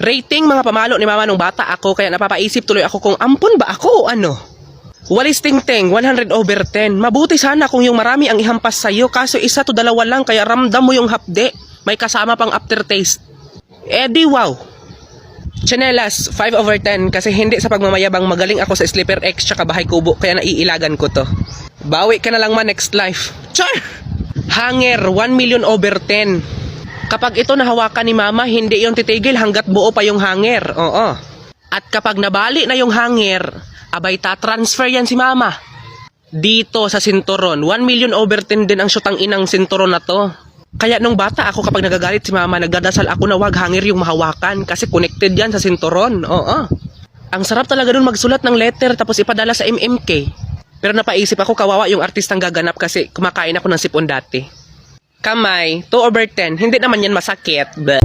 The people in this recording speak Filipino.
Rating mga pamalo ni mama nung bata ako, kaya napapaisip tuloy ako kung ampun ba ako o ano. Walis tingting, 100/10. Mabuti sana kung yung marami ang ihampas sa'yo, kaso 1 to 2 lang, kaya ramdam mo yung hapde. May kasama pang aftertaste. Di wow. Chanelas, 5/10 kasi hindi sa pagmamayabang, magaling ako sa Sleeper X tsaka Bahay Kubo, kaya naiilagan ko to. Bawi ka na lang man next life. Char! Hanger, 1,000,000/10. Kapag ito nahawakan ni mama, hindi yung titigil hanggat buo pa yung hanger. Oo. At kapag nabali na yung hanger, abay ta-transfer yan si mama. Dito sa sinturon, 1,000,000/10 din ang syutang inang sinturon na to. Kaya nung bata ako, kapag nagagalit si mama, nagdadasal ako na wag hanger yung mahawakan kasi connected yan sa sinturon. Oo. Ang sarap talaga dun magsulat ng letter tapos ipadala sa MMK. Pero napaisip ako, kawawa yung artistang gaganap kasi kumakain ako ng sipon dati. Kamay, 2/10. Hindi naman yan masakit. Bleh.